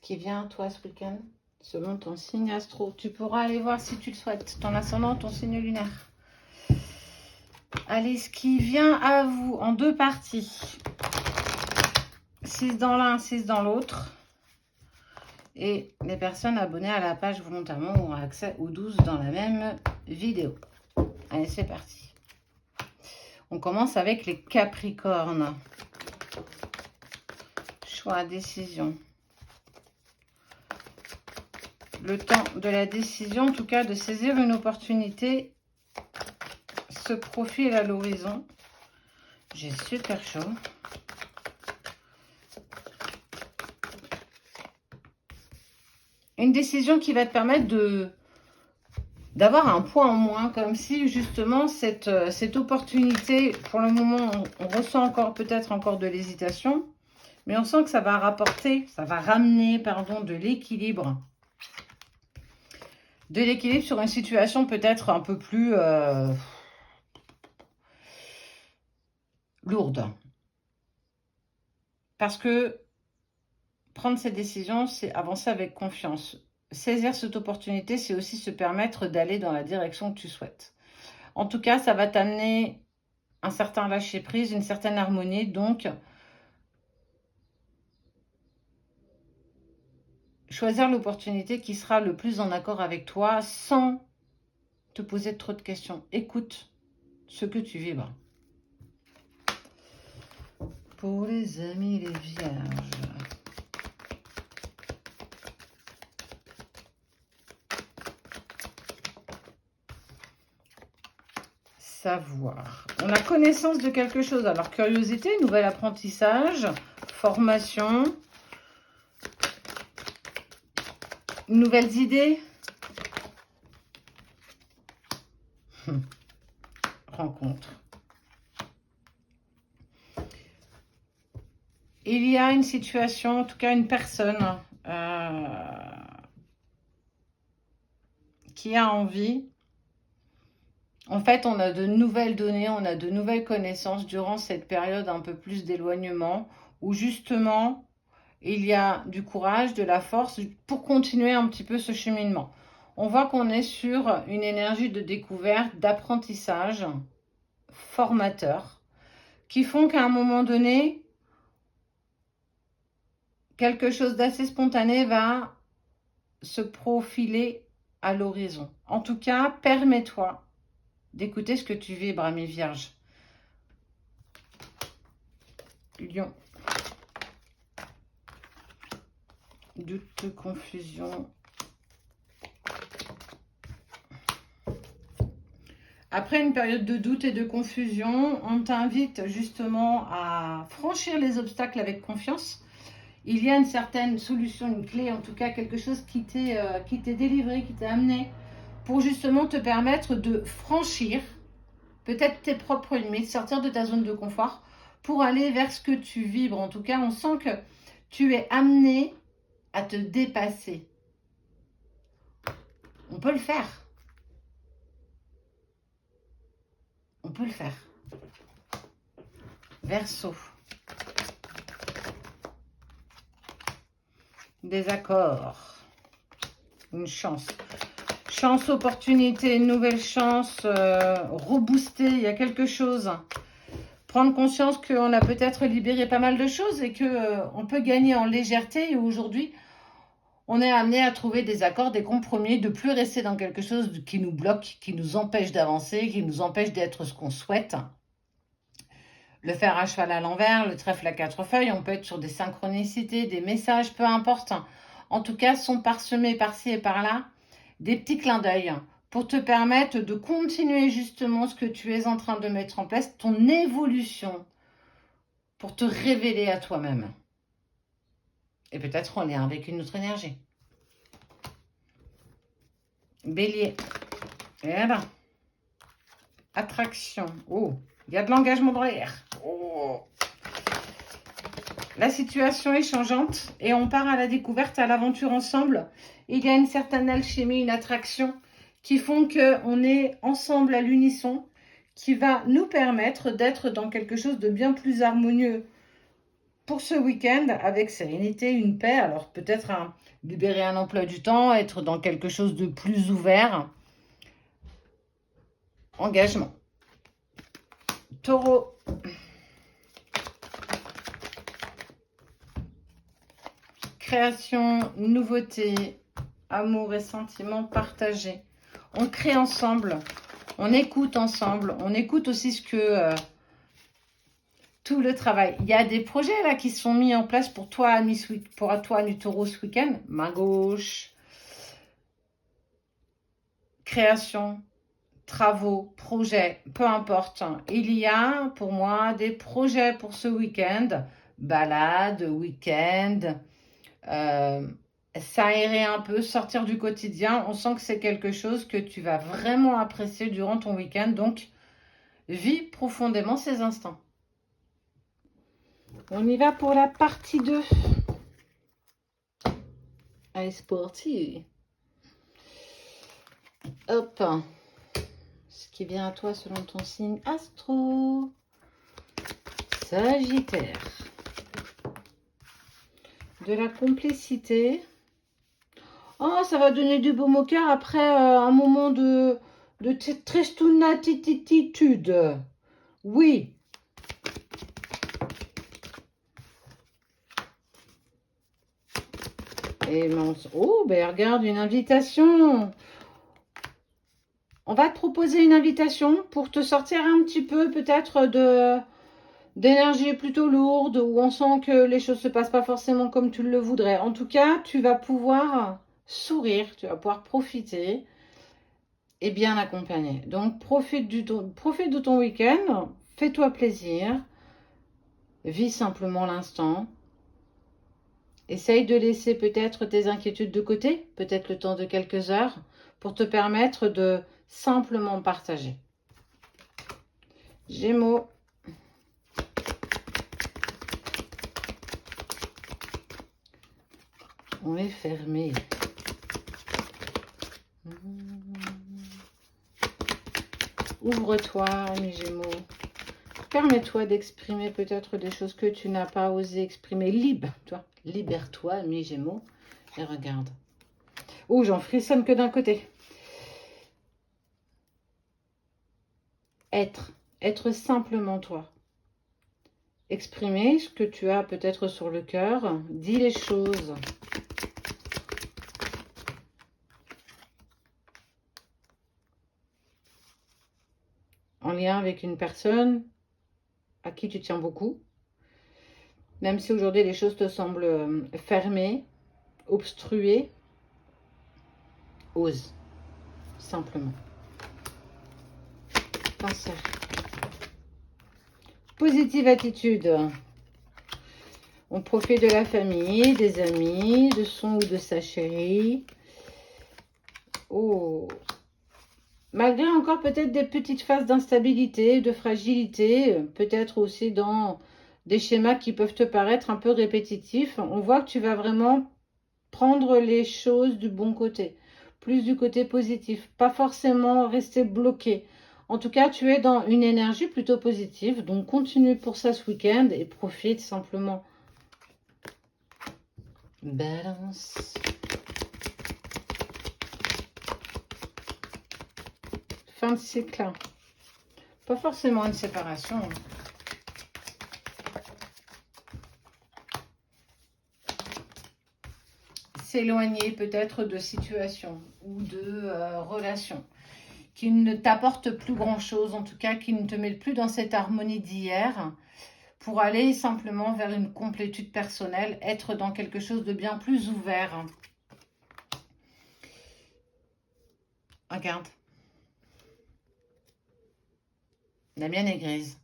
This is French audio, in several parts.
qui vient à toi ce week-end, selon ton signe astro. Tu pourras aller voir si tu le souhaites, ton ascendant, ton signe lunaire. Allez, ce qui vient à vous en deux parties. 6 dans l'un, 6 dans l'autre. Et les personnes abonnées à la page volontairement auront accès aux 12 dans la même vidéo. Allez, c'est parti. On commence avec les Capricornes. Choix, décision. Le temps de la décision, en tout cas de saisir une opportunité, se profile à l'horizon. J'ai super chaud. Une décision qui va te permettre d'avoir un point en moins, comme si justement cette opportunité, pour le moment, on ressent encore peut-être encore de l'hésitation, mais on sent que ça va rapporter, ça va ramener, pardon, de l'équilibre. De l'équilibre sur une situation peut-être un peu plus lourde. Parce que prendre cette décision, c'est avancer avec confiance. Saisir cette opportunité, c'est aussi se permettre d'aller dans la direction que tu souhaites. En tout cas, ça va t'amener un certain lâcher-prise, une certaine harmonie. Donc, choisir l'opportunité qui sera le plus en accord avec toi sans te poser trop de questions. Écoute ce que tu vibres. Pour les amis, les vierges. Savoir. On a connaissance de quelque chose. Alors, curiosité, nouvel apprentissage, formation, nouvelles idées. Rencontre. Il y a une situation, en tout cas une personne qui a envie. En fait, on a de nouvelles données, on a de nouvelles connaissances durant cette période un peu plus d'éloignement, où justement, il y a du courage, de la force pour continuer un petit peu ce cheminement. On voit qu'on est sur une énergie de découverte, d'apprentissage, formateur, qui font qu'à un moment donné, quelque chose d'assez spontané va se profiler à l'horizon. En tout cas, permets-toi d'écouter ce que tu vibres, ami vierge. Lion. Doute, confusion. Après une période de doute et de confusion, on t'invite justement à franchir les obstacles avec confiance. Il y a une certaine solution, une clé, en tout cas quelque chose qui t'est délivré, qui t'est amené pour justement te permettre de franchir peut-être tes propres limites, sortir de ta zone de confort pour aller vers ce que tu vibres. En tout cas, on sent que tu es amené à te dépasser. On peut le faire. On peut le faire. Verseau. Désaccord. Une chance. Chance, opportunité, une nouvelle chance, rebooster, il y a quelque chose. Prendre conscience qu'on a peut-être libéré pas mal de choses et qu'on peut gagner en légèreté. Et aujourd'hui, on est amené à trouver des accords, des compromis, de plus rester dans quelque chose qui nous bloque, qui nous empêche d'avancer, qui nous empêche d'être ce qu'on souhaite. Le fer à cheval à l'envers, le trèfle à 4 feuilles, on peut être sur des synchronicités, des messages, peu importe. En tout cas, sont parsemés par-ci et par-là des petits clins d'œil pour te permettre de continuer justement ce que tu es en train de mettre en place, ton évolution, pour te révéler à toi-même. Et peut-être en lien avec une autre énergie. Bélier. Et là, attraction. Oh, il y a de l'engagement dans l'air. Oh. La situation est changeante et on part à la découverte, à l'aventure ensemble. Il y a une certaine alchimie, une attraction qui font qu'on est ensemble à l'unisson, qui va nous permettre d'être dans quelque chose de bien plus harmonieux pour ce week-end avec sérénité, une paix. Alors peut-être libérer un emploi du temps, être dans quelque chose de plus ouvert. Engagement. Taureau. Création, nouveauté, amour et sentiments partagés. On crée ensemble, on écoute ensemble, on écoute aussi ce que... tout le travail. Il y a des projets là qui sont mis en place pour toi, Annie, pour toi, Annie Taureau, ce week-end. Main gauche. Création, travaux, projets, peu importe. Il y a pour moi des projets pour ce week-end. Balade, week-end. S'aérer un peu, sortir du quotidien. On sent que c'est quelque chose que tu vas vraiment apprécier durant ton week-end. Donc, vis profondément ces instants. On y va pour la partie 2. Allez, c'est parti. Hop. Ce qui vient à toi selon ton signe astro. Sagittaire. De la complicité. Oh, ça va donner du baume au cœur après un moment de tristounatitude. Oui. Et oh, ben regarde, une invitation. On va te proposer une invitation pour te sortir un petit peu peut-être d'énergie plutôt lourde, où on sent que les choses ne se passent pas forcément comme tu le voudrais. En tout cas, tu vas pouvoir sourire, tu vas pouvoir profiter et bien accompagner. Donc, profite de ton week-end, fais-toi plaisir, vis simplement l'instant. Essaye de laisser peut-être tes inquiétudes de côté, peut-être le temps de quelques heures, pour te permettre de simplement partager. Gémeaux. On est fermé. Ouvre-toi, mes Gémeaux. Permets-toi d'exprimer peut-être des choses que tu n'as pas osé exprimer. Libère-toi, mes Gémeaux. Et regarde. Oh, j'en frissonne que d'un côté. Être simplement toi. Exprimer ce que tu as peut-être sur le cœur. Dis les choses. En lien avec une personne à qui tu tiens beaucoup. Même si aujourd'hui les choses te semblent fermées, obstruées, ose. Simplement. Cancer. Positive attitude. On profite de la famille, des amis, de son ou de sa chérie. Oh. Malgré encore peut-être des petites phases d'instabilité, de fragilité, peut-être aussi dans des schémas qui peuvent te paraître un peu répétitifs, on voit que tu vas vraiment prendre les choses du bon côté, plus du côté positif, pas forcément rester bloqué. En tout cas, tu es dans une énergie plutôt positive, donc continue pour ça ce week-end et profite simplement. Balance. Fin de cycle. Pas forcément une séparation. S'éloigner peut-être de situations ou de relations qui ne t'apportent plus grand-chose, en tout cas qui ne te mettent plus dans cette harmonie d'hier, pour aller simplement vers une complétude personnelle, être dans quelque chose de bien plus ouvert. Regarde. La mienne est grise.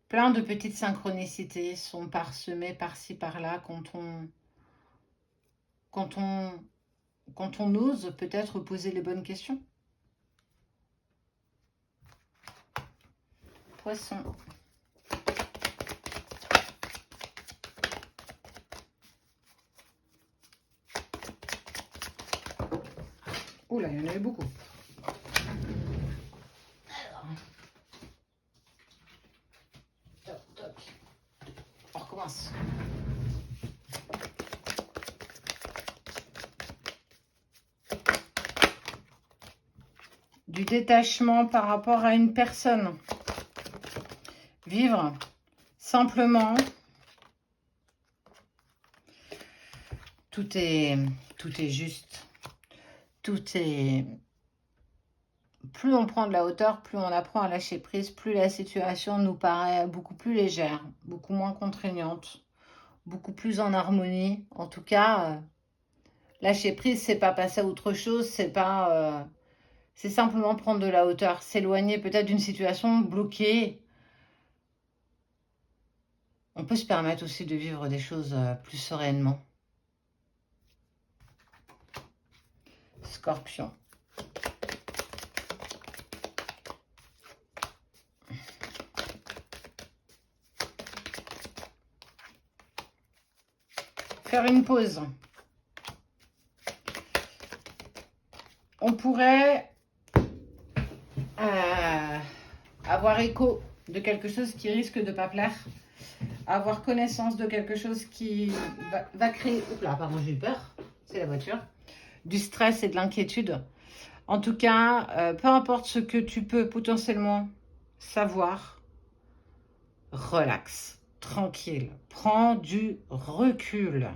Plein de petites synchronicités sont parsemées par-ci, par-là quand on ose peut-être poser les bonnes questions. Poisson. Oula, il y en avait beaucoup. Alors, du détachement par rapport à une personne. Vivre simplement. Tout est juste. Tout est... Plus on prend de la hauteur, plus on apprend à lâcher prise, plus la situation nous paraît beaucoup plus légère, beaucoup moins contraignante, beaucoup plus en harmonie. En tout cas, lâcher prise, c'est pas passer à autre chose, c'est pas... c'est simplement prendre de la hauteur, s'éloigner peut-être d'une situation bloquée. On peut se permettre aussi de vivre des choses plus sereinement. Scorpion. Faire une pause. On pourrait avoir écho de quelque chose qui risque de ne pas plaire. Avoir connaissance de quelque chose qui va créer... Oups là, pardon, j'ai eu peur. C'est la voiture. Du stress et de l'inquiétude. En tout cas, peu importe ce que tu peux potentiellement savoir, relax, tranquille, prends du recul.